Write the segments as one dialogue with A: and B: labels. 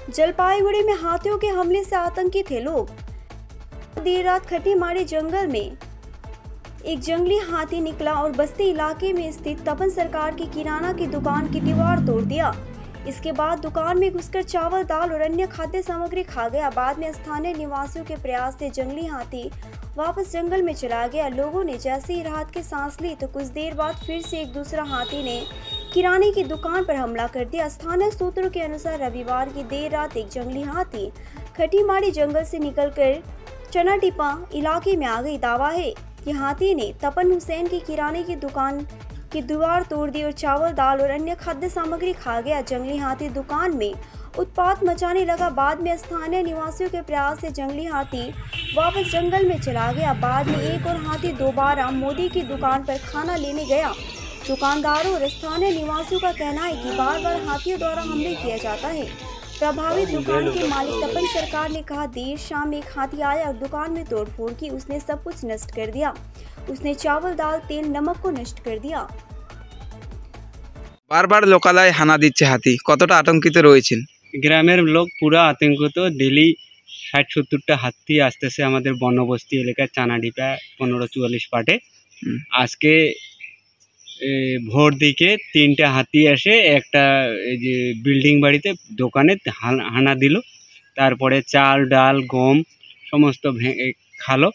A: जलपाईगुड़ी में हाथियों के हमले से आतंकित थे लोग। देर रात खटीमाड़ी जंगल में एक जंगली हाथी निकला और बस्ती इलाके में स्थित तपन सरकार की किराना की दुकान की दीवार तोड़ दिया। इसके बाद दुकान में घुसकर चावल, दाल और अन्य खाद्य सामग्री खा गया। बाद में स्थानीय निवासियों के प्रयास से जंगली हाथी वापस जंगल में चला गया। लोगों ने जैसे ही राहत की सांस ली तो कुछ देर बाद फिर से एक दूसरा हाथी ने किराने की दुकान पर हमला कर दिया। स्थानीय सूत्रों के अनुसार रविवार की देर रात एक जंगली हाथी खटीमाड़ी जंगल से निकलकर चनाटिपा इलाके में आ गई। दावा है कि हाथी ने तपन हुसैन की किराने की दुकान की दीवार तोड़ दी और चावल, दाल और अन्य खाद्य सामग्री खा गया। जंगली हाथी दुकान में उत्पात मचाने लगा। बाद में स्थानीय निवासियों के प्रयास से जंगली हाथी वापस जंगल में चला गया। बाद में एक और हाथी दोबारा मोदी की दुकान पर खाना लेने गया। दुकानदारों और स्थानीय निवासियों का कहना है कि बार बार हाथियों द्वारा हमले किया जाता है। प्रभावित दुकान के मालिक तपन सरकार ने कहा, देर शाम एक हाथी आया और दुकान में तोड़फोड़ की। उसने सब कुछ नष्ट कर दिया। उसने चावल, दाल, तेल, नमक को नष्ट कर दिया।
B: বারবার লোকালয়ে হানা দিচ্ছে হাতি, কতটা আতঙ্কিত রয়েছেন?
C: গ্রামের লোক পুরো আতঙ্কিত। ডেলি ৬০-৭০টা হাতি আসতেছে আমাদের বনবস্তি এলাকায় চানাডিপা ১৫৪৪ পাটে। আজকে ভোর দিকে ৩টা হাতি এসে একটা এই যে বিল্ডিং বাড়িতে দোকানে হানা দিল। তারপরে চাল, ডাল, গম সমস্ত খালো,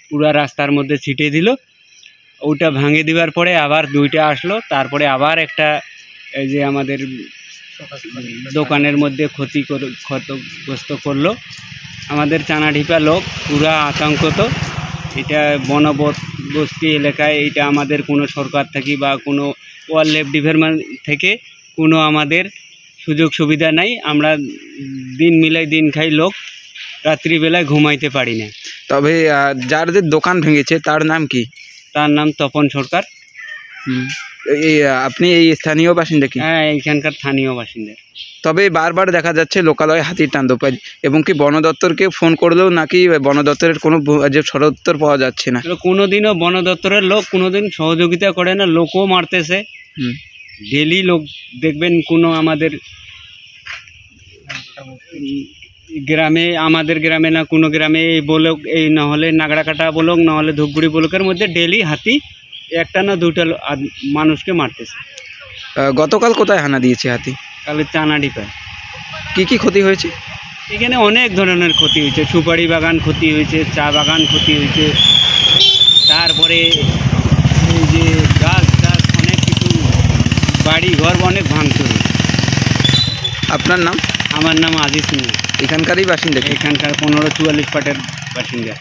C: পুরা রাস্তার মধ্যে ছিটিয়ে দিল। ওটা ভাঙে দেওয়ার পরে আবার 2টা আসলো। তারপরে আবার একটা এই যে আমাদের দোকানের মধ্যে ক্ষতিগ্রস্ত করলো। আমাদের চানাডিপা লোক পুরা আতঙ্কিত। এটা বনবস্তি এলাকায়, এটা আমাদের কোনো সরকার থেকে বা কোনো ওয়াইল্ড লাইফ ডিপার্টমেন্ট থেকে কোনো আমাদের সুযোগ সুবিধা নাই। আমরা দিন মিলাই দিন খাই লোক, রাত্রিবেলায় ঘুমাইতে পারি না।
B: তবে যাদের দোকান ভেঙেছে তার নাম কি?
C: তার নাম তপন সরকার।
B: আপনি এই স্থানীয় বাসিন্দা কি?
C: হ্যাঁ, এইখানকার স্থানীয় বাসিন্দা।
B: তবে বারবার দেখা যাচ্ছে লোকালয়ে হাতির তাণ্ডব, এবং কি বন দপ্তরকে ফোন করলেও নাকি বন দপ্তরের কোনো যে সদুত্তর পাওয়া যাচ্ছে না।
C: কোনোদিনও বন দপ্তরের লোক কোনোদিন সহযোগিতা করে না, লোকও মারতেছে। ডেলি লোক দেখবেন কোনো আমাদের গ্রামে, আমাদের গ্রামে না কোনো গ্রামে এই বলক, এই নাহলে নাগড়াকাটা বলক, নাহলে ধূপগুড়ি বলকের মধ্যে ডেলি হাতি একটা না 2টা মানুষকে মারতেছে।
B: গতকাল কোথায় হানা দিয়েছে হাতি?
C: কালে চানাডিপায়।
B: কি কি ক্ষতি হয়েছে?
C: এখানে অনেক ধরনের ক্ষতি হয়েছে। সুপারি বাগান ক্ষতি হয়েছে, চা বাগান ক্ষতি হয়েছে, তারপরে এই যে গাছ টাছ অনেক কিছু, বাড়ি ঘর অনেক ভাঙচুর।
B: আপনার নাম?
C: আমার নাম আজিজ মিয়া।
B: এখানকারই বাসিন্দা?
C: এখানকার 1544 পাটের বাসিন্দা।